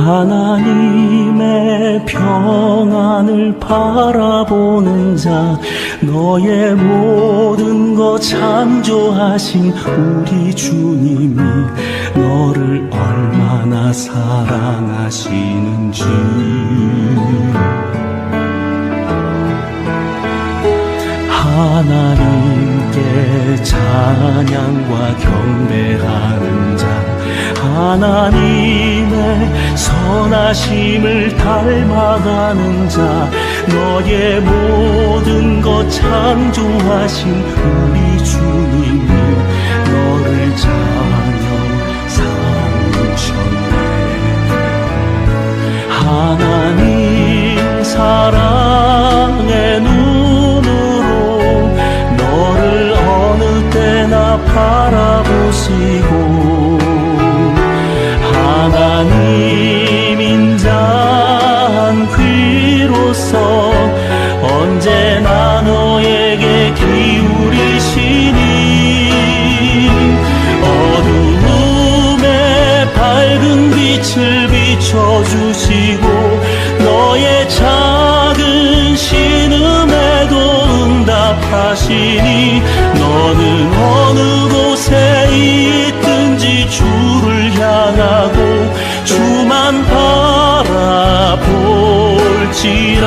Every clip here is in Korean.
하나님의 평안을 바라보는 자, 너의 모든 것 창조하신 우리 주님이 너를 얼마나 사랑하시는지. 하나님께 찬양과 경배하는 자, 하나님의 선하심을 닮아가는 자, 너의 모든 것 창조하신 우리 주님이 너를 자녀 삼으셨네. 하나님 사랑의 눈으로 너를 어느 때나 바라보시고, 하나님 인자한 귀로서 언제나 너에게 기울이시니, 어두움에 밝은 빛을 비춰주시고, 너의 작은 신음에도 응답하시니, 너는 어느 곳에 있든지 주를 향하고 주만 바라볼지라.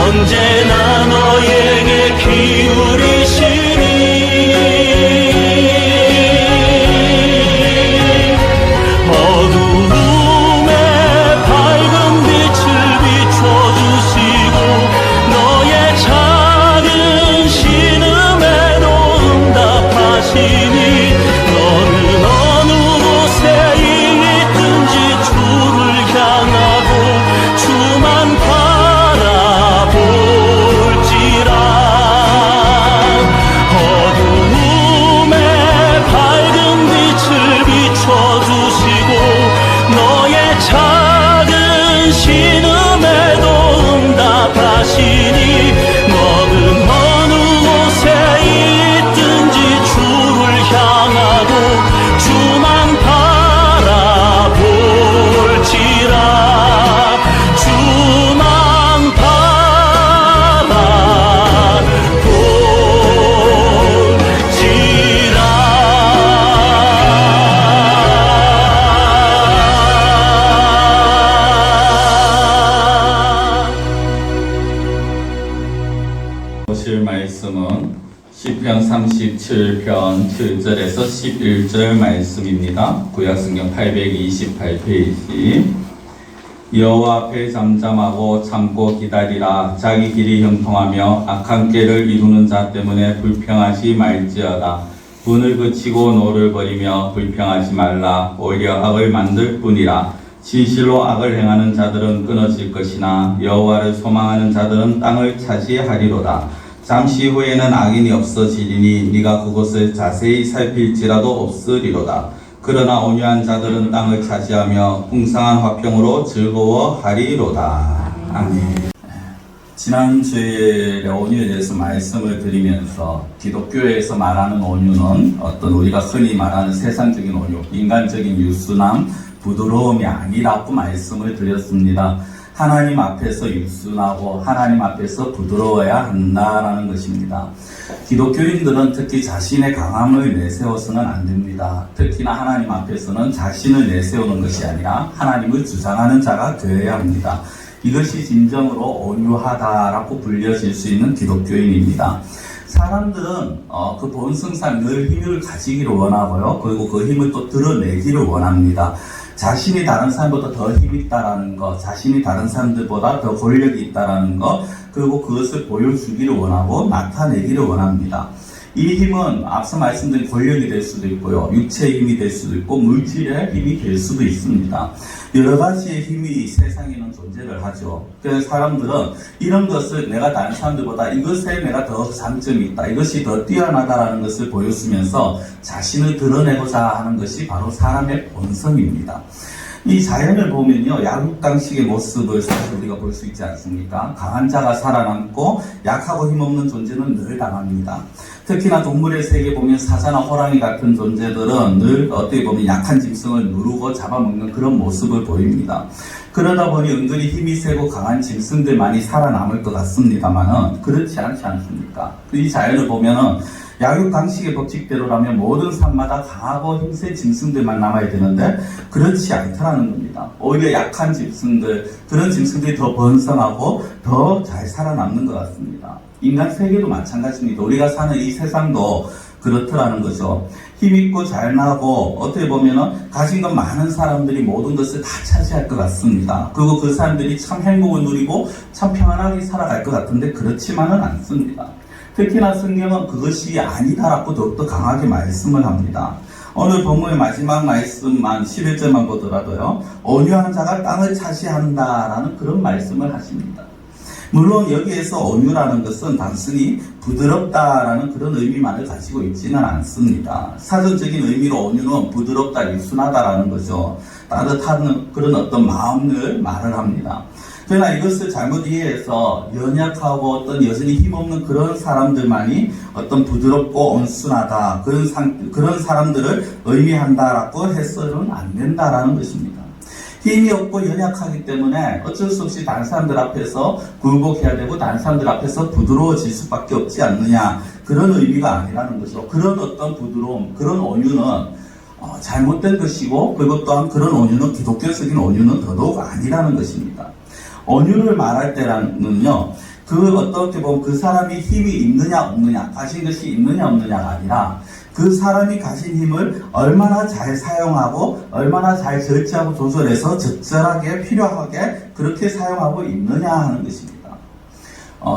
언제나 너에게 기울이시니, 어두움에 밝은 빛을 비춰주시고, 너의 작은 신음에도 응답하시니, 너는 어느 곳에 있든지 주를 향하고 주만 바라볼지라. 어두움에 밝은 빛을 비춰주시고, 너의 작은 신음에도 응답하시니, 너는 어느 곳에 있든지 주를 향하고 주만 바라볼지라. 주만 보실 말씀은 시편 37편 7절에서 11절 말씀입니다. 구약성경 828페이지. 여호와 앞에 잠잠하고 참고 기다리라. 자기 길이 형통하며 악한 꾀를 이루는 자 때문에 불평하지 말지어다. 분을 그치고 노를 버리며 불평하지 말라. 오히려 악을 만들 뿐이라. 진실로 악을 행하는 자들은 끊어질 것이나 여호와를 소망하는 자들은 땅을 차지하리로다. 잠시 후에는 악인이 없어지리니 네가 그곳을 자세히 살필지라도 없으리로다. 그러나 온유한 자들은 땅을 차지하며 풍성한 화평으로 즐거워하리로다. 아멘. 지난주에 온유에 대해서 말씀을 드리면서 기독교에서 말하는 온유는 어떤 우리가 흔히 말하는 세상적인 온유, 인간적인 유순함, 부드러움이 아니라고 말씀을 드렸습니다. 하나님 앞에서 유순하고 하나님 앞에서 부드러워야 한다라는 것입니다. 기독교인들은 특히 자신의 강함을 내세워서는 안 됩니다. 특히나 하나님 앞에서는 자신을 내세우는 것이 아니라 하나님을 주장하는 자가 되어야 합니다. 이것이 진정으로 온유하다라고 불려질 수 있는 기독교인입니다. 사람들은 그 본성상 늘 힘을 가지기를 원하고요. 그리고 그 힘을 또 드러내기를 원합니다. 자신이 다른 사람보다 더 힘이 있다라는 것, 자신이 다른 사람들보다 더 권력이 있다라는 것, 그리고 그것을 보여주기를 원하고 나타내기를 원합니다. 이 힘은 앞서 말씀드린 권력이 될 수도 있고요. 육체의 힘이 될 수도 있고 물질의 힘이 될 수도 있습니다. 여러 가지의 힘이 세상에는 존재를 하죠. 그래서 사람들은 이런 것을 내가 다른 사람들보다 이것에 내가 더 장점이 있다. 이것이 더 뛰어나다라는 것을 보여주면서 자신을 드러내고자 하는 것이 바로 사람의 본성입니다. 이 자연을 보면요, 야육강식의 모습을 사실 우리가 볼 수 있지 않습니까? 강한 자가 살아남고 약하고 힘없는 존재는 늘 당합니다. 특히나 동물의 세계 보면 사자나 호랑이 같은 존재들은 늘 어떻게 보면 약한 짐승을 누르고 잡아먹는 그런 모습을 보입니다. 그러다 보니 은근히 힘이 세고 강한 짐승들만이 살아남을 것 같습니다만은 그렇지 않지 않습니까? 이 자연을 보면은 야육강식의 법칙대로라면 모든 산마다 강하고 힘센 짐승들만 남아야 되는데 그렇지 않다는 겁니다. 오히려 약한 짐승들, 그런 짐승들이 더 번성하고 더 잘 살아남는 것 같습니다. 인간 세계도 마찬가지입니다. 우리가 사는 이 세상도 그렇더라는 거죠. 힘있고 잘나고 어떻게 보면은 가진 것 많은 사람들이 모든 것을 다 차지할 것 같습니다. 그리고 그 사람들이 참 행복을 누리고 참 평안하게 살아갈 것 같은데 그렇지만은 않습니다. 특히나 성경은 그것이 아니다라고 더욱더 강하게 말씀을 합니다. 오늘 본문의 마지막 말씀만 11절만 보더라도요. 온유한 자가 땅을 차지한다라는 그런 말씀을 하십니다. 물론 여기에서 온유라는 것은 단순히 부드럽다라는 그런 의미만을 가지고 있지는 않습니다. 사전적인 의미로 온유는 부드럽다, 유순하다라는 거죠. 따뜻한 그런 어떤 마음을 말을 합니다. 그러나 이것을 잘못 이해해서 연약하고 어떤 여전히 힘없는 그런 사람들만이 어떤 부드럽고 온순하다 그런 사람들을 의미한다라고 해서는 안 된다라는 것입니다. 힘이 없고 연약하기 때문에 어쩔 수 없이 다른 사람들 앞에서 굴복해야 되고 다른 사람들 앞에서 부드러워질 수밖에 없지 않느냐 그런 의미가 아니라는 거죠. 그런 어떤 부드러움, 그런 온유는 잘못된 것이고 그리고 또한 그런 온유는 기독교적인 온유는 더더욱 아니라는 것입니다. 온유를 말할 때는요, 어떻게 보면 그 사람이 힘이 있느냐 없느냐, 가진 것이 있느냐 없느냐가 아니라 그 사람이 가진 힘을 얼마나 잘 사용하고 얼마나 잘 절제하고 조절해서 적절하게 필요하게 그렇게 사용하고 있느냐 하는 것입니다.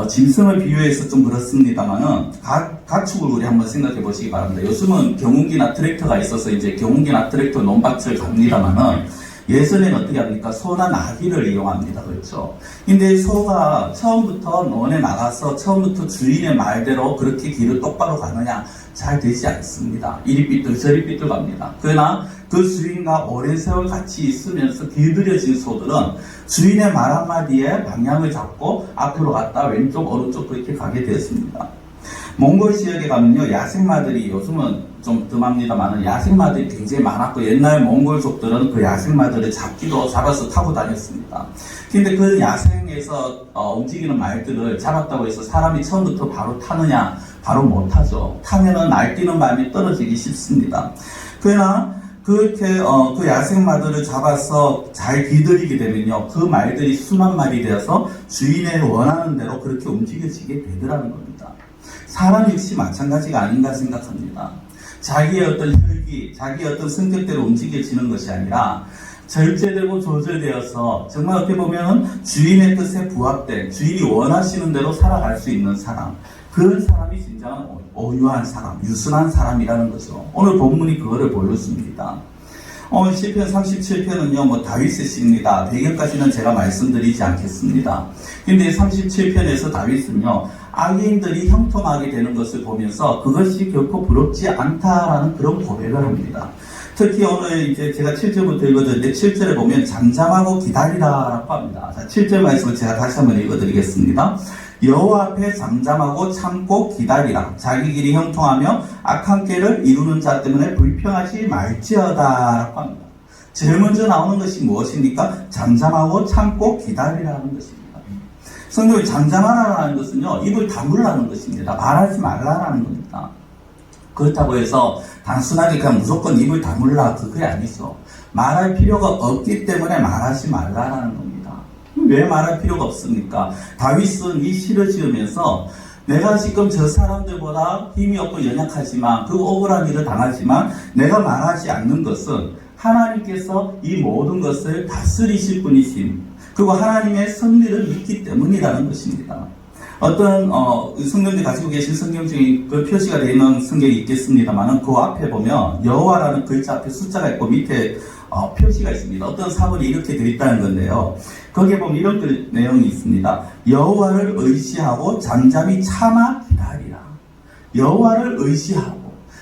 짐승을 비유해서 좀 그렇습니다만은 가축을 우리 한번 생각해 보시기 바랍니다. 요즘은 경운기나 트랙터가 있어서 이제 경운기나 트랙터 논밭을 갑니다만은 예전에는 어떻게 합니까? 소나 나귀를 이용합니다. 그렇죠? 근데 소가 처음부터 논에 나가서 처음부터 주인의 말대로 그렇게 길을 똑바로 가느냐? 잘 되지 않습니다. 이리 삐뚤 저리 삐뚤 갑니다. 그러나 그 주인과 오랜 세월 같이 있으면서 길들여진 소들은 주인의 말 한마디에 방향을 잡고 앞으로 갔다 왼쪽 오른쪽 그렇게 가게 되었습니다. 몽골 지역에 가면요, 야생마들이 요즘은 좀 뜸합니다만 야생마들이 굉장히 많았고 옛날 몽골족들은 그 야생마들을 잡아서 타고 다녔습니다. 근데 그 야생에서 움직이는 말들을 잡았다고 해서 사람이 처음부터 바로 타느냐? 바로 못 타죠. 타면은 날뛰는 바람에 떨어지기 쉽습니다. 그러나 그렇게 그 야생마들을 잡아서 잘 기들이게 되면요, 그 말들이 수만 마리 되어서 주인의 원하는 대로 그렇게 움직여지게 되더라는 겁니다. 사람 역시 마찬가지가 아닌가 생각합니다. 자기의 어떤 혈기, 자기의 어떤 성격대로 움직여지는 것이 아니라 절제되고 조절되어서 정말 어떻게 보면 주인의 뜻에 부합된, 주인이 원하시는 대로 살아갈 수 있는 사람, 그런 사람이 진정한 온유한 사람, 유순한 사람이라는 거죠. 오늘 본문이 그거를 보여줍니다. 시편 37편은요, 다윗의 시입니다. 배경까지는 제가 말씀드리지 않겠습니다. 근데 37편에서 다윗은요, 악인들이 형통하게 되는 것을 보면서 그것이 결코 부럽지 않다라는 그런 고백을 합니다. 특히 오늘 이제 제가 7절부터 읽어드렸는데 7절에 보면 잠잠하고 기다리라라고 합니다. 자, 7절 말씀을 제가 다시 한번 읽어드리겠습니다. 여호와 앞에 잠잠하고 참고 기다리라. 자기 길이 형통하며 악한 꾀를 이루는 자 때문에 불평하지 말지어다라고 합니다. 제일 먼저 나오는 것이 무엇입니까? 잠잠하고 참고 기다리라는 것입니다. 성경에 잠잠하라는 것은요, 입을 다물라는 것입니다. 말하지 말라라는 겁니다. 그렇다고 해서 단순하게 그냥 무조건 입을 다물라 그게 아니죠. 말할 필요가 없기 때문에 말하지 말라라는 겁니다. 왜 말할 필요가 없습니까? 다윗은 이 시를 지으면서 내가 지금 저 사람들보다 힘이 없고 연약하지만 그 억울한 일을 당하지만 내가 말하지 않는 것은 하나님께서 이 모든 것을 다스리실 분이신, 그리고 하나님의 섭리를 믿기 때문이라는 것입니다. 어떤 성경들 가지고 계신 성경 중에 그 표시가 되어 있는 성경이 있겠습니다만은 그 앞에 보면 여호와라는 글자 앞에 숫자가 있고 밑에 표시가 있습니다. 어떤 사본이 이렇게 되어 있다는 건데요. 거기에 보면 이런 내용이 있습니다. 여호와를 의지하고 잠잠히 참아 기다리라. 여호와를 의지하고,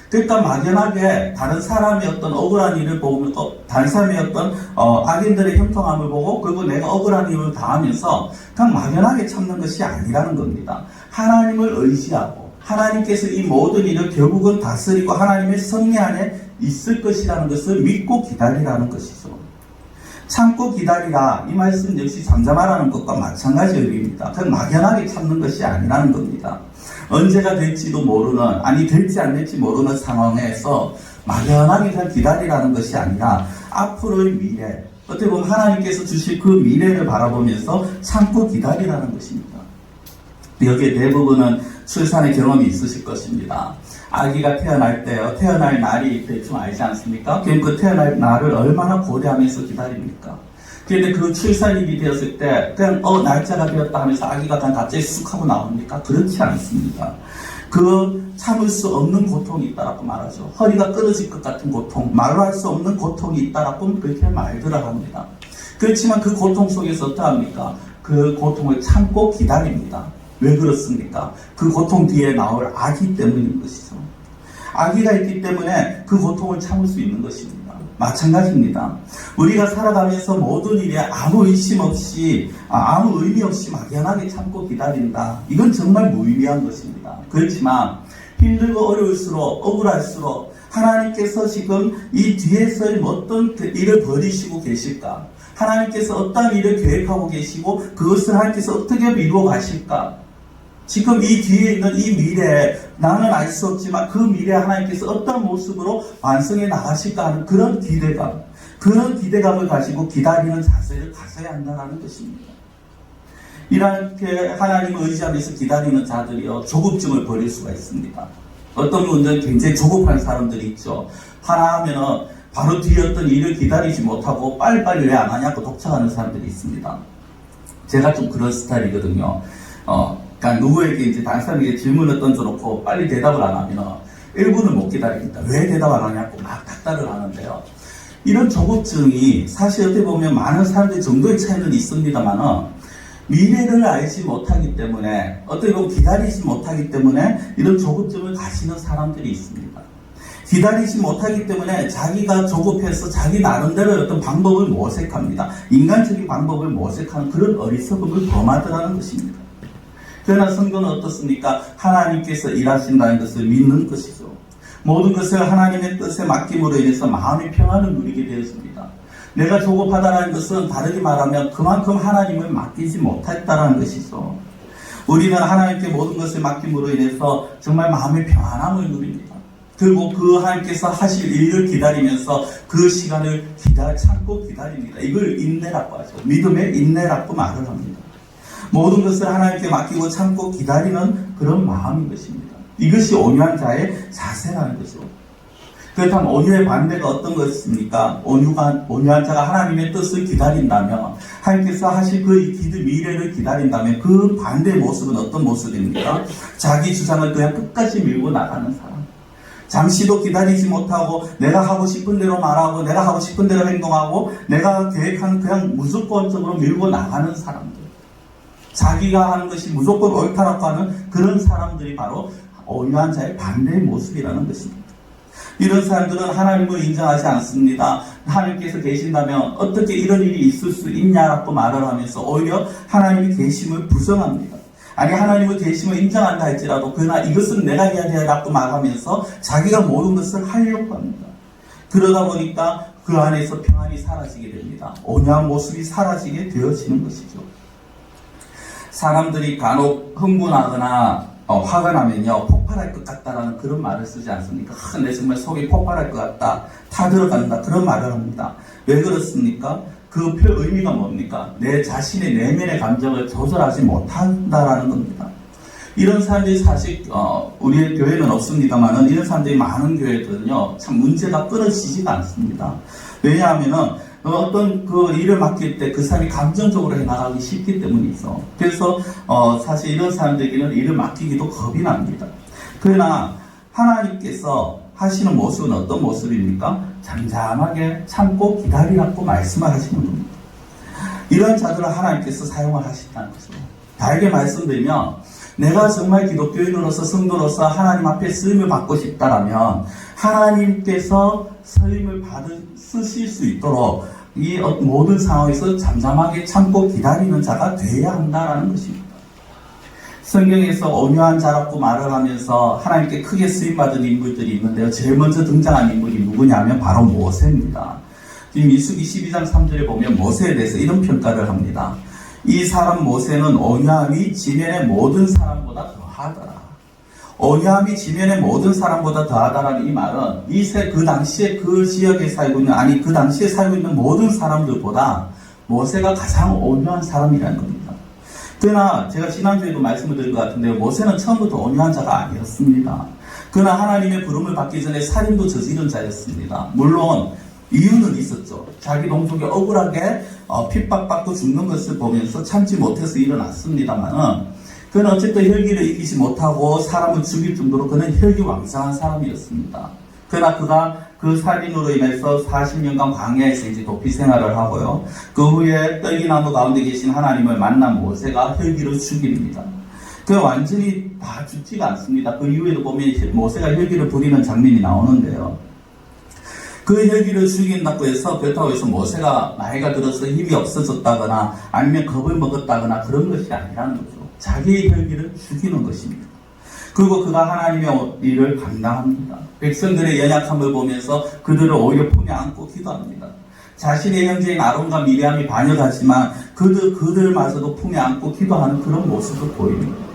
그러니까 막연하게 다른 사람의 어떤 억울한 일을 보면 다른 사람의 어떤 악인들의 형통함을 보고 그리고 내가 억울한 일을 당하면서 그냥 막연하게 참는 것이 아니라는 겁니다. 하나님을 의지하고 하나님께서 이 모든 일을 결국은 다스리고 하나님의 섭리 안에 있을 것이라는 것을 믿고 기다리라는 것이죠. 참고 기다리라, 이 말씀 역시 잠잠하라는 것과 마찬가지 의미입니다. 그냥 막연하게 참는 것이 아니라는 겁니다. 언제가 될지도 모르는, 아니 될지 안 될지 모르는 상황에서 막연하게 그냥 기다리라는 것이 아니라 앞으로의 미래, 어떻게 보면 하나님께서 주실 그 미래를 바라보면서 참고 기다리라는 것입니다. 여기에 대부분은 출산의 경험이 있으실 것입니다. 아기가 태어날 때요, 태어날 날이 대충 알지 않습니까? 그럼 그 태어날 날을 얼마나 고대하면서 기다립니까? 그런데 그 출산일이 되었을 때 그냥 날짜가 되었다 하면서 아기가 그냥 갑자기 쑥 하고 나옵니까? 그렇지 않습니다. 그 참을 수 없는 고통이 있다라고 말하죠. 허리가 끊어질 것 같은 고통, 말로 할 수 없는 고통이 있다라고 그렇게 말들어 합니다. 그렇지만 그 고통 속에서 어떠합니까? 그 고통을 참고 기다립니다. 왜 그렇습니까? 그 고통 뒤에 나올 아기 때문인 것이죠. 아기가 있기 때문에 그 고통을 참을 수 있는 것입니다. 마찬가지입니다. 우리가 살아가면서 모든 일에 아무 의심 없이, 아무 의미 없이 막연하게 참고 기다린다. 이건 정말 무의미한 것입니다. 그렇지만 힘들고 어려울수록, 억울할수록 하나님께서 지금 이 뒤에서 어떤 일을 벌이시고 계실까? 하나님께서 어떤 일을 계획하고 계시고 그것을 하나님께서 어떻게 이루어 가실까? 지금 이 뒤에 있는 이 미래에 나는 알 수 없지만 그 미래에 하나님께서 어떤 모습으로 완성해 나가실까 하는 그런 기대감, 그런 기대감을 가지고 기다리는 자세를 가져야 한다는 것입니다. 이렇게 하나님을 의지하면서 기다리는 자들이요, 조급증을 벌일 수가 있습니다. 어떤 분들은 굉장히 조급한 사람들이 있죠. 하나 하면은 바로 뒤에 어떤 일을 기다리지 못하고 빨리빨리 왜 안 하냐고 독촉하는 사람들이 있습니다. 제가 좀 그런 스타일이거든요. 그러니까 누구에게 이제 다른 사람에게 질문을 던져놓고 빨리 대답을 안 하면 1분을 못 기다립니다. 왜 대답 안 하냐고 막 닥달을 하는데요. 이런 조급증이 사실 어떻게 보면 많은 사람들의 정도의 차이는 있습니다만은 미래를 알지 못하기 때문에, 어떻게 보면 기다리지 못하기 때문에 이런 조급증을 가지는 사람들이 있습니다. 기다리지 못하기 때문에 자기가 조급해서 자기 나름대로 어떤 방법을 모색합니다. 인간적인 방법을 모색하는 그런 어리석음을 범하더라는 것입니다. 그러나 성경은 어떻습니까? 하나님께서 일하신다는 것을 믿는 것이죠. 모든 것을 하나님의 뜻에 맡김으로 인해서 마음의 평안을 누리게 되었습니다. 내가 조급하다는 것은 다르게 말하면 그만큼 하나님을 맡기지 못했다는 것이죠. 우리는 하나님께 모든 것을 맡김으로 인해서 정말 마음의 평안함을 누립니다. 그리고 그 하나님께서 하실 일을 기다리면서 그 시간을 참고 기다립니다. 이걸 인내라고 하죠. 믿음의 인내라고 말을 합니다. 모든 것을 하나님께 맡기고 참고 기다리는 그런 마음인 것입니다. 이것이 온유한 자의 자세라는 거죠. 그렇다면 온유의 반대가 어떤 것입니까? 온유한 자가 하나님의 뜻을 기다린다면, 하나님께서 하실 그 미래를 기다린다면 그 반대의 모습은 어떤 모습입니까? 자기 주장을 그냥 끝까지 밀고 나가는 사람. 잠시도 기다리지 못하고 내가 하고 싶은 대로 말하고 내가 하고 싶은 대로 행동하고 내가 계획한 그냥 무조건적으로 밀고 나가는 사람들. 자기가 하는 것이 무조건 옳다라고 하는 그런 사람들이 바로 온유한 자의 반대의 모습이라는 것입니다. 이런 사람들은 하나님을 인정하지 않습니다. 하나님께서 계신다면 어떻게 이런 일이 있을 수 있냐라고 말을 하면서 오히려 하나님의 계심을 부정합니다. 아니, 하나님의 계심을 인정한다 할지라도 그러나 이것은 내가 해야 돼라고 말하면서 자기가 모든 것을 하려고 합니다. 그러다 보니까 그 안에서 평안이 사라지게 됩니다. 온유한 모습이 사라지게 되어지는 것이죠. 사람들이 간혹 흥분하거나 화가 나면요, 폭발할 것 같다라는 그런 말을 쓰지 않습니까? 내 정말 속이 폭발할 것 같다, 타들어간다, 그런 말을 합니다. 왜 그렇습니까? 그 의미가 뭡니까? 내 자신의 내면의 감정을 조절하지 못한다라는 겁니다. 이런 사람들이 사실 우리의 교회는 없습니다만은 이런 사람들이 많은 교회들은요, 참 문제가 끊어지지가 않습니다. 왜냐하면은 어떤 그 일을 맡길 때 그 사람이 감정적으로 해나가기 쉽기 때문이죠. 그래서 사실 이런 사람들에게는 일을 맡기기도 겁이 납니다. 그러나 하나님께서 하시는 모습은 어떤 모습입니까? 잠잠하게 참고 기다리라고 말씀을 하시는 겁니다. 이런 자들을 하나님께서 사용을 하신다는 거죠. 다르게 말씀드리면 내가 정말 기독교인으로서 성도로서 하나님 앞에 쓰임을 받고 싶다라면 하나님께서 쓰임을 쓰실 수 있도록 이 모든 상황에서 잠잠하게 참고 기다리는 자가 되어야 한다는 것입니다. 성경에서 온유한 자라고 말을 하면서 하나님께 크게 쓰임받은 인물들이 있는데요. 제일 먼저 등장한 인물이 누구냐면 바로 모세입니다. 지금 민수기 12장 3절에 보면 모세에 대해서 이런 평가를 합니다. 이 사람 모세는 온유함이 지면의 모든 사람보다 더하더라. 온유함이 지면의 모든 사람보다 더하다라는 이 말은 그 당시에 그 지역에 살고 있는 그 당시에 살고 있는 모든 사람들보다 모세가 가장 온유한 사람이라는 겁니다. 그러나 제가 지난주에도 말씀을 드린 것 같은데 모세는 처음부터 온유한 자가 아니었습니다. 그러나 하나님의 부름을 받기 전에 살인도 저지른 자였습니다. 물론 이유는 있었죠. 자기 동족이 억울하게 핍박받고 죽는 것을 보면서 참지 못해서 일어났습니다만은 그는 어쨌든 혈기를 이기지 못하고 사람을 죽일 정도로 그는 혈기왕성한 사람이었습니다. 그러나 그가 그 살인으로 인해서 40년간 광야에서 이제 도피 생활을 하고요. 그 후에 떨기나무 가운데 계신 하나님을 만난 모세가 혈기를 죽입니다. 그 완전히 다 죽지가 않습니다. 그 이후에도 보면 모세가 혈기를 부리는 장면이 나오는데요. 그 혈기를 죽인다고 해서 그렇다고 해서 모세가 나이가 들어서 힘이 없어졌다거나 아니면 겁을 먹었다거나 그런 것이 아니라는 거죠. 자기의 혈기를 죽이는 것입니다. 그리고 그가 하나님의 일을 감당합니다. 백성들의 연약함을 보면서 그들을 오히려 품에 안고 기도합니다. 자신의 형제인 아론과 미리암이 반역하지만 그들마저도 품에 안고 기도하는 그런 모습을 보입니다.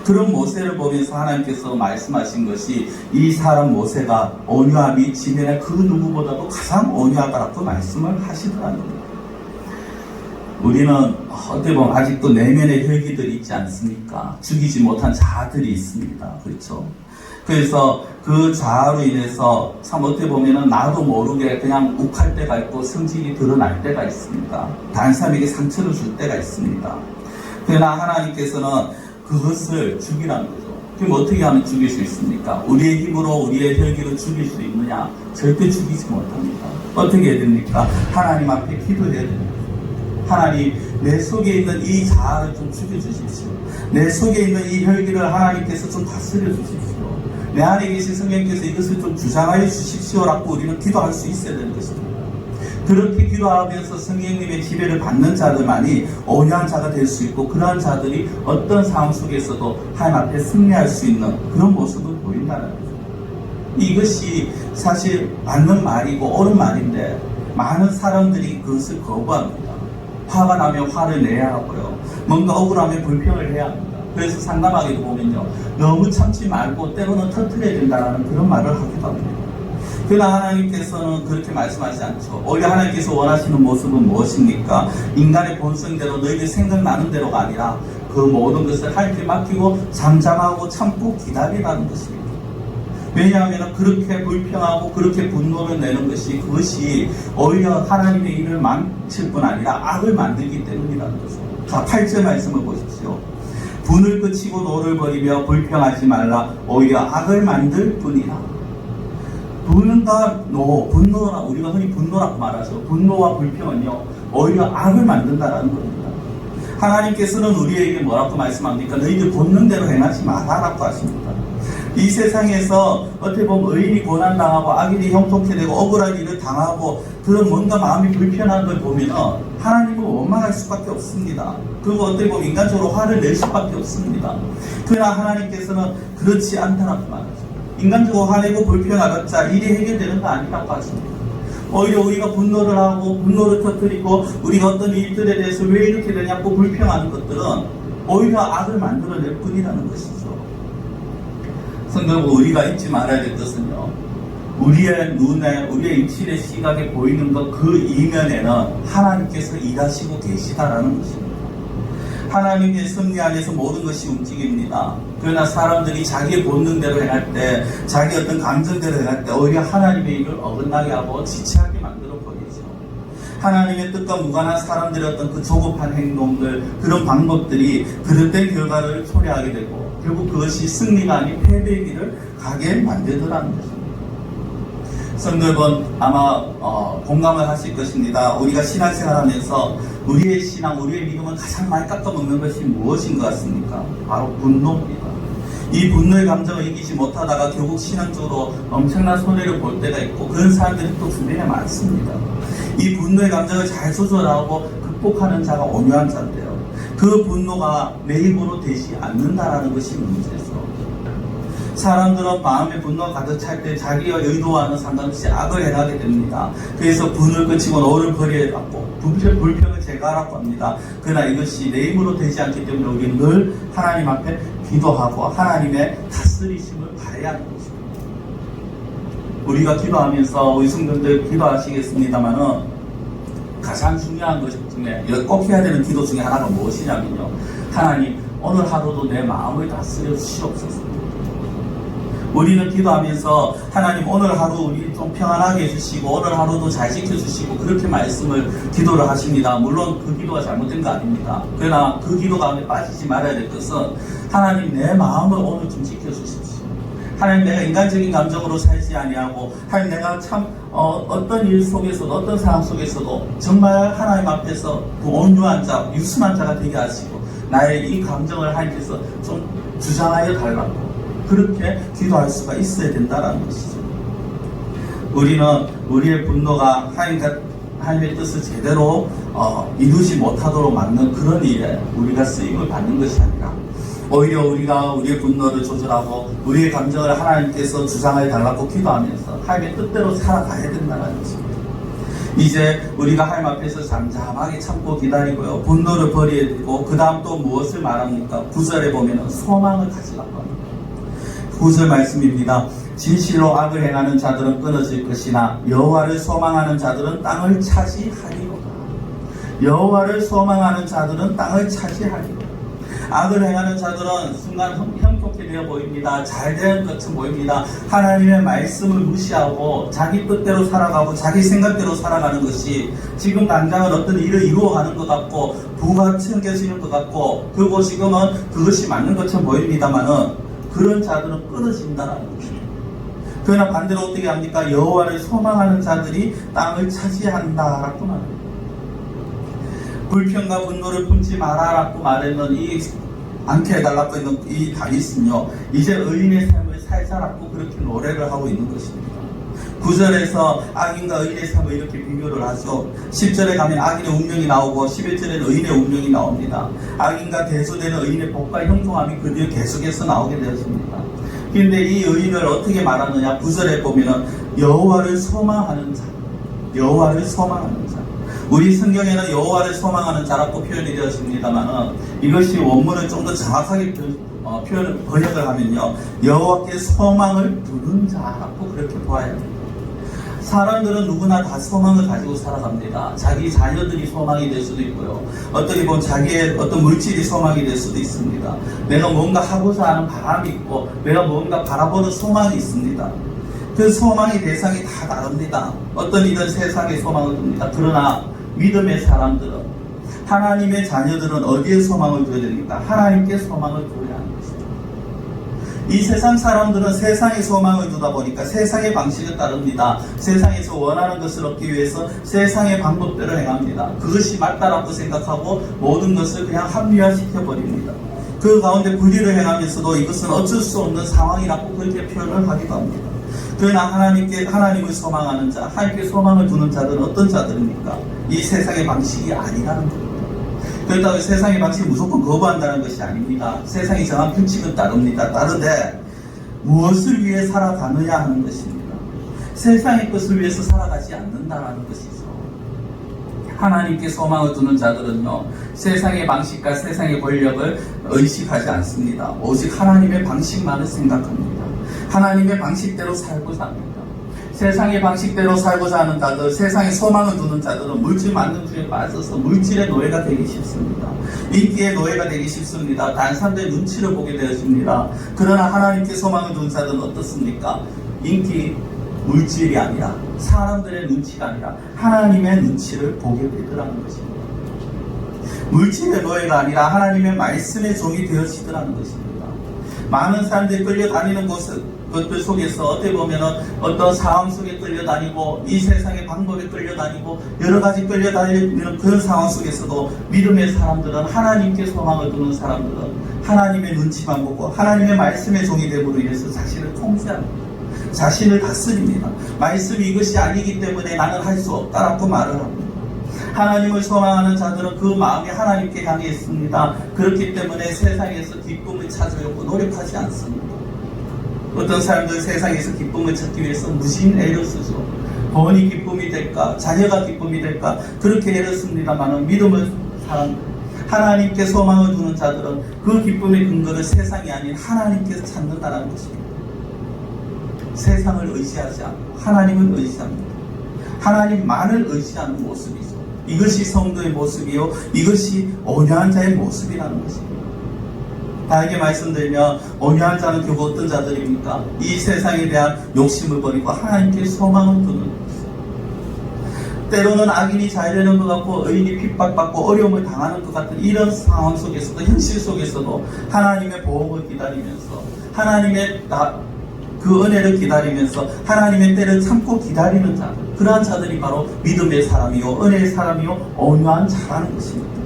그런 모세를 보면서 하나님께서 말씀하신 것이 이 사람 모세가 온유함이 지면의 그 누구보다도 가장 온유하다라고 말씀을 하시더라는 겁니다. 우리는 어떻게 보면 아직도 내면의 혈기들이 있지 않습니까? 죽이지 못한 자아들이 있습니다. 그렇죠? 그래서 그 자아로 인해서 참 어떻게 보면은 나도 모르게 그냥 욱할 때가 있고 성질이 드러날 때가 있습니다. 다른 사람에게 상처를 줄 때가 있습니다. 그러나 하나님께서는 그것을 죽이라는 거죠. 그럼 어떻게 하면 죽일 수 있습니까? 우리의 힘으로 우리의 혈기를 죽일 수 있느냐? 절대 죽이지 못합니다. 어떻게 해야 됩니까? 하나님 앞에 기도해야 됩니다. 하나님, 내 속에 있는 이 자아를 좀 죽여주십시오. 내 속에 있는 이 혈기를 하나님께서 좀 다스려 주십시오. 내 안에 계신 성령께서 이것을 좀 주장하여 주십시오라고 우리는 기도할 수 있어야 되는 것입니다. 그렇게 기도하면서 성령님의 지배를 받는 자들만이 온유한 자가 될 수 있고 그러한 자들이 어떤 상황 속에서도 하나님 앞에 승리할 수 있는 그런 모습을 보인다는 거죠. 이것이 사실 맞는 말이고 옳은 말인데 많은 사람들이 그것을 거부합니다. 화가 나면 화를 내야 하고요. 뭔가 억울하면 불평을 해야 합니다. 그래서 상담하기도 보면요. 너무 참지 말고 때로는 터뜨려야 된다는 그런 말을 하기도 합니다. 그러나 하나님께서는 그렇게 말씀하지 않죠. 오히려 하나님께서 원하시는 모습은 무엇입니까? 인간의 본성대로 너희들 생각나는 대로가 아니라 그 모든 것을 하나님께 맡기고 잠잠하고 참고 기다리라는 것입니다. 왜냐하면 그렇게 불평하고 그렇게 분노를 내는 것이 그것이 오히려 하나님의 일을 망칠 뿐 아니라 악을 만들기 때문이라는 거죠. 자, 8절 말씀을 보십시오. 분을 그치고 노를 버리며 불평하지 말라. 오히려 악을 만들 뿐이라. 분과 분노라 우리가 흔히 분노라고 말하죠. 분노와 불평은요 오히려 악을 만든다라는 겁니다. 하나님께서는 우리에게 뭐라고 말씀합니까? 너희들 본능대로 행하지 마라라고 하십니다. 이 세상에서 어떻게 보면 의인이 고난당하고 악인이 형통케 되고 억울한 일을 당하고 그런 뭔가 마음이 불편한 걸 보면 하나님을 원망할 수밖에 없습니다. 그리고 어떻게 보면 인간적으로 화를 낼 수밖에 없습니다. 그러나 하나님께서는 그렇지 않다라고 말하죠. 인간적으로 화내고 불평하겠자 일이 해결되는 거 아니라고 하십니다. 오히려 우리가 분노를 하고 분노를 터뜨리고 우리가 어떤 일들에 대해서 왜 이렇게 되냐고 불평하는 것들은 오히려 악을 만들어낼 뿐이라는 것이죠. 성경은 우리가 잊지 말아야 될 것은요. 우리의 눈에 우리의 입술의 시각에 보이는 것 그 이면에는 하나님께서 일하시고 계시다라는 것입니다. 하나님의 섭리 안에서 모든 것이 움직입니다. 그러나 사람들이 자기의 본능대로 행할 때, 자기 어떤 감정대로 행할 때 오히려 하나님의 일을 어긋나게 하고 지체하게 만들어 버리죠. 하나님의 뜻과 무관한 사람들의 어떤 그 조급한 행동들, 그런 방법들이 그릇된 결과를 초래하게 되고 결국 그것이 승리가 아닌 패배의 길을 가게 만들더라는 것입니다. 성도 여러분, 아마 공감을 하실 것입니다. 우리가 신앙생활하면서 우리의 신앙, 우리의 믿음을 가장 많이 깎아먹는 것이 무엇인 것 같습니까? 바로 분노입니다. 이 분노의 감정을 이기지 못하다가 결국 신앙적으로 엄청난 손해를 볼 때가 있고, 그런 사람들이 또 주변에 많습니다. 이 분노의 감정을 잘 조절하고 극복하는 자가 온유한 자인데요, 그 분노가 내 힘으로 되지 않는다라는 것이 문제죠. 사람들은 마음의 분노가 가득 찰 때 자기가 의도와는 상관없이 악을 행하게 됩니다. 그래서 분을 그치고 너를 버리라고, 불평을 제거하라고 합니다. 그러나 이것이 내 힘으로 되지 않기 때문에 우리는 늘 하나님 앞에 기도하고 하나님의 다스리심을 바라야 하는 것입니다. 우리가 기도하면서 우리 성도들 기도하시겠습니다만은 가장 중요한 것 중에 꼭 해야 되는 기도 중에 하나가 무엇이냐면요, 하나님 오늘 하루도 내 마음을 다스려 주시옵소서. 우리는 기도하면서 하나님 오늘 하루 우리 좀 평안하게 해주시고 오늘 하루도 잘 지켜주시고 그렇게 말씀을 기도를 하십니다. 물론 그 기도가 잘못된 거 아닙니다. 그러나 그 기도 가운데 빠지지 말아야 될 것은 하나님 내 마음을 오늘 좀 지켜주십시오. 하나님 내가 인간적인 감정으로 살지 아니하고, 하나님 내가 참 어떤 일 속에서도 어떤 상황 속에서도 정말 하나님 앞에서 그 온유한 자, 유순한 자가 되게 하시고 나의 이 감정을 하나님께서 좀 주장하여 달라고, 그렇게 기도할 수가 있어야 된다는 것이죠. 우리는 우리의 분노가 하나님의 뜻을 제대로 이루지 못하도록 막는 그런 일에 우리가 쓰임을 받는 것이 아니라, 오히려 우리가 우리의 분노를 조절하고 우리의 감정을 하나님께서 주장하여 달라고 기도하면서 하나님의 뜻대로 살아가야 된다는 것입니다. 이제 우리가 하나님 앞에서 잠잠하게 참고 기다리고요, 분노를 버려야 되고, 그 다음 또 무엇을 말합니까? 9절에 보면 소망을 가지라고 합니다. 9절 말씀입니다. 진실로 악을 행하는 자들은 끊어질 것이나 여호와를 소망하는 자들은 땅을 차지하리로다. 여호와를 소망하는 자들은 땅을 차지하리로다. 악을 행하는 자들은 순간 형통케 되어 보입니다. 잘 되는 것처럼 보입니다. 하나님의 말씀을 무시하고 자기 뜻대로 살아가고 자기 생각대로 살아가는 것이 지금 당장은 어떤 일을 이루어가는 것 같고 부가 챙겨지는 것 같고, 그리고 지금은 그것이 맞는 것처럼 보입니다만은 그런 자들은 끊어진다는 것입니다. 그러나 반대로 어떻게 합니까? 여호와를 소망하는 자들이 땅을 차지한다라고 말합니다. 불평과 분노를 품지 마라라고 말했는 않게 해달라고 했는 이 다윗은요, 이제 의인의 삶을 살자라고 그렇게 노래를 하고 있는 것입니다. 9절에서 악인과 의인의 삶을 이렇게 비교를 하죠. 10절에 가면 악인의 운명이 나오고 11절에는 의인의 운명이 나옵니다. 악인과 대소되는 의인의 복과 형통함이 그 뒤에 계속해서 나오게 되었습니다. 그런데 이 의인을 어떻게 말하느냐? 9절에 보면은 여호와를 소망하는 자, 여호와를 소망하는 자. 우리 성경에는 여호와를 소망하는 자라고 표현이 되었습니다만은 이것이 원문을 좀 더 정확하게 번역을 하면요, 여호와께 소망을 두는 자라고 그렇게 보아야 됩니다. 사람들은 누구나 다 소망을 가지고 살아갑니다. 자기 자녀들이 소망이 될 수도 있고요, 어떻게 보면 자기의 어떤 물질이 소망이 될 수도 있습니다. 내가 뭔가 하고자 하는 바람이 있고 내가 뭔가 바라보는 소망이 있습니다. 그 소망의 대상이 다 다릅니다. 어떤 이든 세상에 소망을 둡니다. 그러나 믿음의 사람들은, 하나님의 자녀들은 어디에 소망을 둬야 됩니까? 하나님께 소망을 둬야 하는 것입니다. 이 세상 사람들은 세상에 소망을 두다 보니까 세상의 방식을 따릅니다. 세상에서 원하는 것을 얻기 위해서 세상의 방법대로 행합니다. 그것이 맞다라고 생각하고 모든 것을 그냥 합리화시켜버립니다. 그 가운데 불의를 행하면서도 이것은 어쩔 수 없는 상황이라고 그렇게 표현을 하기도 합니다. 그러나 하나님을 소망하는 자, 하나님께 소망을 두는 자들은 어떤 자들입니까? 이 세상의 방식이 아니라는 겁니다. 그렇다고 세상의 방식을 무조건 거부한다는 것이 아닙니다. 세상이 정한 규칙은 따릅니다. 따르되 무엇을 위해 살아가느냐 하는 것입니다. 세상의 것을 위해서 살아가지 않는다는 것이죠. 하나님께 소망을 두는 자들은요, 세상의 방식과 세상의 권력을 의식하지 않습니다. 오직 하나님의 방식만을 생각합니다. 하나님의 방식대로 살고자 합니다. 세상의 방식대로 살고자 하는 자들, 세상에 소망을 두는 자들은 물질 만능주의에 빠져서 물질의 노예가 되기 쉽습니다. 인기의 노예가 되기 쉽습니다. 다른 사람들의 눈치를 보게 되어집니다. 그러나 하나님께 소망을 두는 자들은 어떻습니까? 인기, 물질이 아니라 사람들의 눈치가 아니라 하나님의 눈치를 보게 되더라는 것입니다. 물질의 노예가 아니라 하나님의 말씀의 종이 되어지더라는 것입니다. 많은 사람들이 끌려다니는 것들 속에서 어떻게 보면 어떤 상황 속에 끌려다니고 이 세상의 방법에 끌려다니고 여러 가지 끌려다니는 그런 상황 속에서도 믿음의 사람들은 하나님께 소망을 두는 사람들은 하나님의 눈치만 보고 하나님의 말씀의 종이 됨으로 인해서 자신을 통제합니다. 자신을 다스립니다. 말씀이 이것이 아니기 때문에 나는 할 수 없다라고 말을 합니다. 하나님을 소망하는 자들은 그 마음이 하나님께 향해 있습니다. 그렇기 때문에 세상에서 기쁨을 찾으려고 노력하지 않습니다. 어떤 사람들은 세상에서 기쁨을 찾기 위해서 무진 애를 쓰죠. 돈이 기쁨이 될까? 자녀가 기쁨이 될까? 그렇게 애를 씁니다만 믿음을 하나님께 소망을 두는 자들은 그 기쁨의 근거를 세상이 아닌 하나님께서 찾는다는 것입니다. 세상을 의지하지 않고 하나님을 의지합니다. 하나님만을 의지하는 모습이죠. 이것이 성도의 모습이요, 이것이 온유한 자의 모습이라는 것입니다. 다르게 말씀드리면 온유한 자는 결국 어떤 자들입니까? 이 세상에 대한 욕심을 버리고 하나님께 소망을 두는 것입니다. 때로는 악인이 잘 되는 것 같고 의인이 핍박받고 어려움을 당하는 것 같은 이런 상황 속에서도, 현실 속에서도 하나님의 보복을 기다리면서 하나님의 그 은혜를 기다리면서 하나님의 때를 참고 기다리는 자들, 그러한 자들이 바로 믿음의 사람이요, 은혜의 사람이요, 온유한 자라는 것입니다.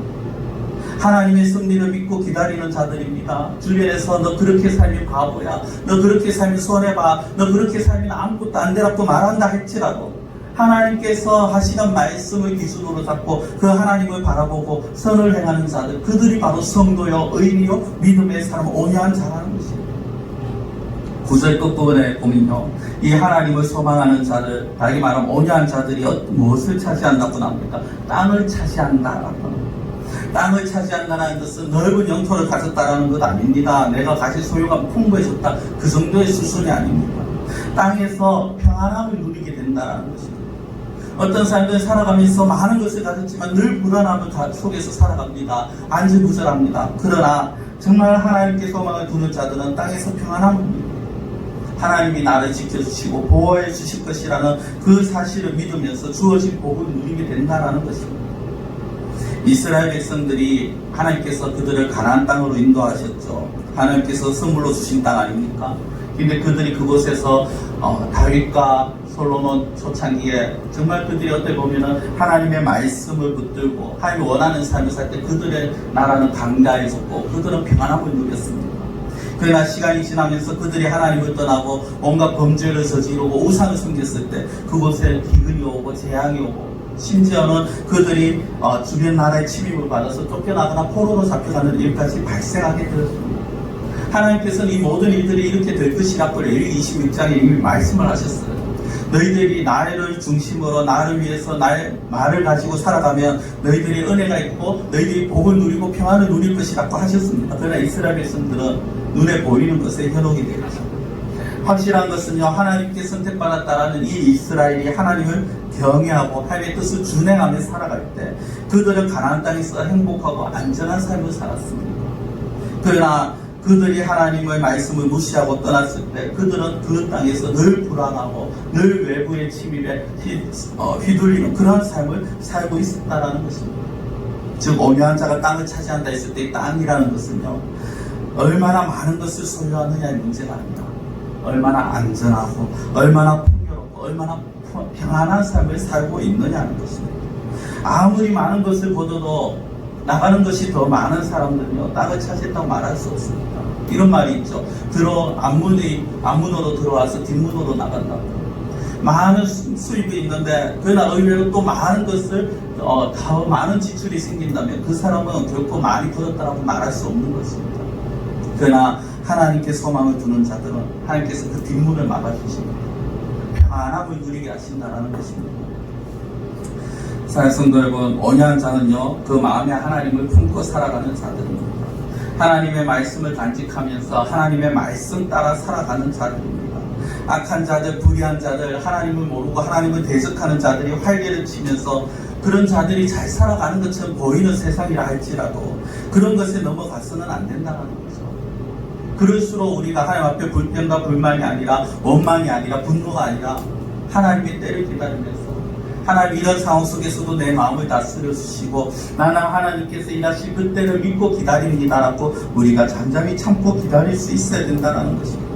하나님의 승리를 믿고 기다리는 자들입니다. 주변에서 너 그렇게 살면 바보야, 너 그렇게 살면 손해봐, 너 그렇게 살면 아무것도 안 되라고 말한다 할지라도 하나님께서 하시는 말씀을 기준으로 잡고 그 하나님을 바라보고 선을 행하는 자들, 그들이 바로 성도요, 의인이요, 믿음의 사람, 온유한 자라는 것입니다. 9절 끝부분에 보면요, 이 하나님을 소망하는 자들, 다르게 말하면 온유한 자들이 무엇을 차지한다고 나옵니까? 땅을 차지한다라고 합니다. 땅을 차지한다는 것은 넓은 영토를 가졌다라는 것 아닙니다. 내가 가질 소유가 풍부해졌다, 그 정도의 수준이 아닙니다. 땅에서 평안함을 누리게 된다는 것입니다. 어떤 사람들은 살아가면서 많은 것을 가졌지만 늘 불안함을 속에서 살아갑니다. 안절부절합니다. 그러나 정말 하나님께 소망을 두는 자들은 땅에서 평안함을 누립니다. 하나님이 나를 지켜주시고 보호해 주실 것이라는 그 사실을 믿으면서 주어진 복을 누리게 된다는 것입니다. 이스라엘 백성들이 하나님께서 그들을 가나안 땅으로 인도하셨죠. 하나님께서 선물로 주신 땅 아닙니까? 근데 그들이 그곳에서 다윗과 솔로몬 초창기에 정말 그들이 어떻게 보면은 하나님의 말씀을 붙들고 하나님이 원하는 삶을 살 때 그들의 나라는 강다해졌고 그들은 평안함을 누렸습니다. 그러나 시간이 지나면서 그들이 하나님을 떠나고 온갖 범죄를 저지르고 우상을 섬겼을 때 그곳에 기근이 오고 재앙이 오고 심지어는 그들이 주변 나라의 침입을 받아서 쫓겨나거나 포로로 잡혀가는 일까지 발생하게 되었습니다. 하나님께서는 이 모든 일들이 이렇게 될 것이라고 레위기 26장에 이미 말씀을 하셨어요. 너희들이 나를 중심으로 나를 위해서 나의 말을 가지고 살아가면 너희들이 은혜가 있고 너희들이 복을 누리고 평안을 누릴 것이라고 하셨습니다. 그러나 이스라엘 백성들은 눈에 보이는 것에 현혹이 되었죠. 확실한 것은요, 하나님께 선택받았다라는 이 이스라엘이 하나님을 경외하고 하나님의 뜻을 준행하며 살아갈 때 그들은 가나안 땅에서 행복하고 안전한 삶을 살았습니다. 그러나 그들이 하나님의 말씀을 무시하고 떠났을 때 그들은 그 땅에서 늘 불안하고 늘 외부의 침입에 휘둘리는 그런 삶을 살고 있었다는 것입니다. 즉 온유한 자가 땅을 차지한다 했을 때 이 땅이라는 것은요, 얼마나 많은 것을 소유하느냐의 문제가 아니라 얼마나 안전하고 얼마나 풍요롭고 얼마나 평안한 삶을 살고 있느냐는 것입니다. 아무리 많은 것을 보더도 나가는 것이 더 많은 사람들은요, 땅을 차지했다고 말할 수 없습니다. 이런 말이 있죠. 앞문으로 들어와서 뒷문으로 나간다고. 많은 수입이 있는데 그러나 의외로 또 많은 것을 더 많은 지출이 생긴다면 그 사람은 결코 많이 벌었다라고 말할 수 없는 것입니다. 그러나 하나님께 소망을 두는 자들은 하나님께서 그 뒷문을 막아주십니다. 평안함을 누리게 하신다는 것입니다. 사랑하는 성도 여러분, 온유한 자는요, 그 마음에 하나님을 품고 살아가는 자들입니다. 하나님의 말씀을 간직하면서 하나님의 말씀 따라 살아가는 자들입니다. 악한 자들, 불의한 자들, 하나님을 모르고 하나님을 대적하는 자들이 활개를 치면서 그런 자들이 잘 살아가는 것처럼 보이는 세상이라 할지라도 그런 것에 넘어가서는 안 된다는 거죠. 그럴수록 우리가 하나님 앞에 불평과 불만이 아니라 원망이 아니라 분노가 아니라 하나님의 때를 기다리면서 하나님 이런 상황 속에서도 내 마음을 다스려 주시고 나는 하나님께서 일하실 그 때를 믿고 기다립니다라고 우리가 잠잠히 참고 기다릴 수 있어야 된다는 것입니다.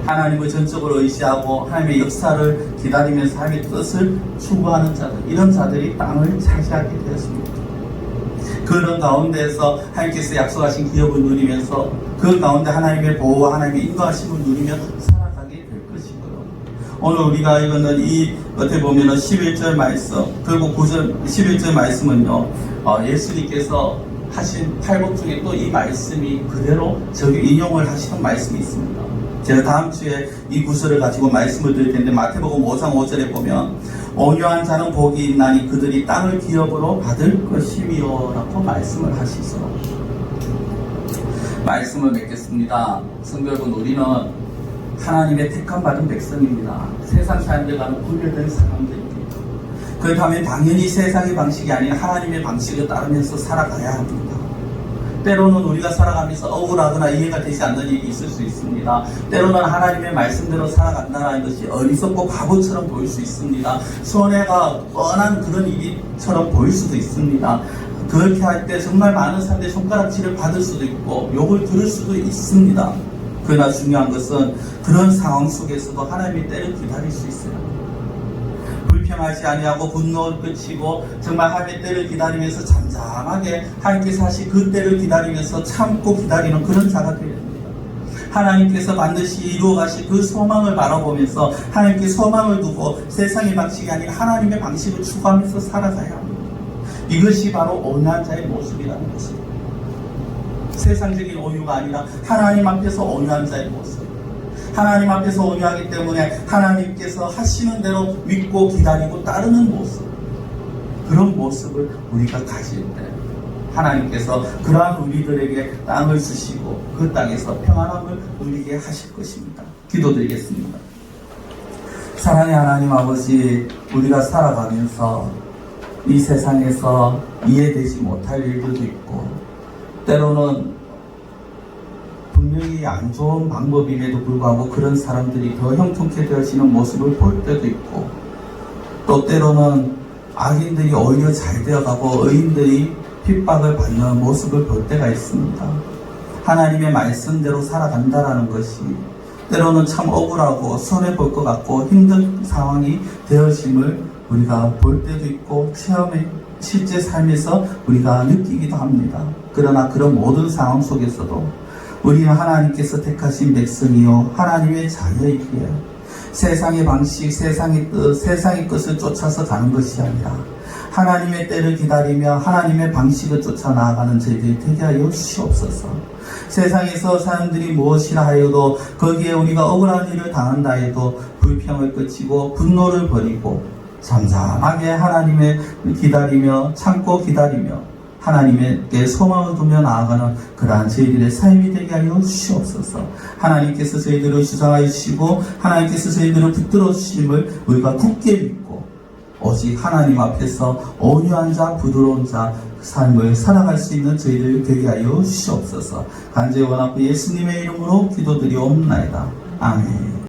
하나님을 전적으로 의지하고 하나님의 역사를 기다리면서 하나님의 뜻을 추구하는 자들, 이런 자들이 땅을 차지하게 되었습니다. 그런 가운데에서 하나님께서 약속하신 기업을 누리면서 그 가운데 하나님의 보호와 하나님의 인도하심을 누리며 살아가게 될 것이고요. 오늘 우리가 이거는 어떻게 보면은 11절 말씀, 그리고 9절, 11절 말씀은요, 예수님께서 하신 팔복 중에 또 이 말씀이 그대로 인용을 하시는 말씀이 있습니다. 제가 다음 주에 이 구절을 가지고 말씀을 드릴 텐데, 마태복음 5장 5절에 보면 온유한 자는 복이 있나니 그들이 땅을 기업으로 받을 것이며 라고 말씀을 하시죠. 말씀을 맺겠습니다. 성도 여러분, 우리는 하나님의 택함 받은 백성입니다. 세상 사람들과는 분별된 사람들입니다. 그렇다면 당연히 세상의 방식이 아닌 하나님의 방식을 따르면서 살아가야 합니다. 때로는 우리가 살아가면서 억울하거나 이해가 되지 않는 일이 있을 수 있습니다. 때로는 하나님의 말씀대로 살아간다는 것이 어리석고 바보처럼 보일 수 있습니다. 손해가 뻔한 그런 일처럼 보일 수도 있습니다. 그렇게 할 때 정말 많은 사람들의 손가락질을 받을 수도 있고 욕을 들을 수도 있습니다. 그러나 중요한 것은 그런 상황 속에서도 하나님의 때를 기다릴 수 있어요. 불평하지 아니하고 분노를 그치고 정말 하나님의 때를 기다리면서 잠잠하게 하나님께서 하신 그 때를 기다리면서 참고 기다리는 그런 자가 되어야 됩니다. 하나님께서 반드시 이루어 가실 그 소망을 바라보면서 하나님께 소망을 두고 세상의 방식이 아닌 하나님의 방식을 추구하면서 살아가야 합니다. 이것이 바로 온유한 자의 모습이라는 것입니다. 세상적인 온유가 아니라 하나님 앞에서 온유한 자의 모습. 하나님 앞에서 온유하기 때문에 하나님께서 하시는 대로 믿고 기다리고 따르는 모습, 그런 모습을 우리가 가질 때 하나님께서 그러한 우리들에게 땅을 주시고 그 땅에서 평안함을 누리게 하실 것입니다. 기도드리겠습니다. 사랑의 하나님 아버지, 우리가 살아가면서 이 세상에서 이해되지 못할 일들도 있고 때로는 분명히 안 좋은 방법임에도 불구하고 그런 사람들이 더 형통케 되어지는 모습을 볼 때도 있고, 또 때로는 악인들이 오히려 잘 되어가고 의인들이 핍박을 받는 모습을 볼 때가 있습니다. 하나님의 말씀대로 살아간다라는 것이 때로는 참 억울하고 손해볼 것 같고 힘든 상황이 되어짐을 우리가 볼 때도 있고 실제 삶에서 우리가 느끼기도 합니다. 그러나 그런 모든 상황 속에서도 우리는 하나님께서 택하신 백성이요 하나님의 자녀이기에 세상의 방식, 세상의 뜻, 세상의 것을 쫓아서 가는 것이 아니라 하나님의 때를 기다리며 하나님의 방식을 쫓아 나아가는 저희들이 되게 하여 주시옵소서. 세상에서 사람들이 무엇이라 하여도 거기에 우리가 억울한 일을 당한다 해도 불평을 그치고 분노를 버리고 잠잠하게 하나님의 기다리며 참고 기다리며 하나님께 소망을 두며 나아가는 그러한 저희들의 삶이 되게 하여 주시옵소서. 하나님께서 저희들을 주장하여 주시고 하나님께서 저희들을 붙들어 주심을 우리가 굳게 믿고 오직 하나님 앞에서 온유한 자, 부드러운 자 삶을 살아갈 수 있는 저희들 되게 하여 주시옵소서. 간절히 원하고 예수님의 이름으로 기도드리옵나이다. 아멘.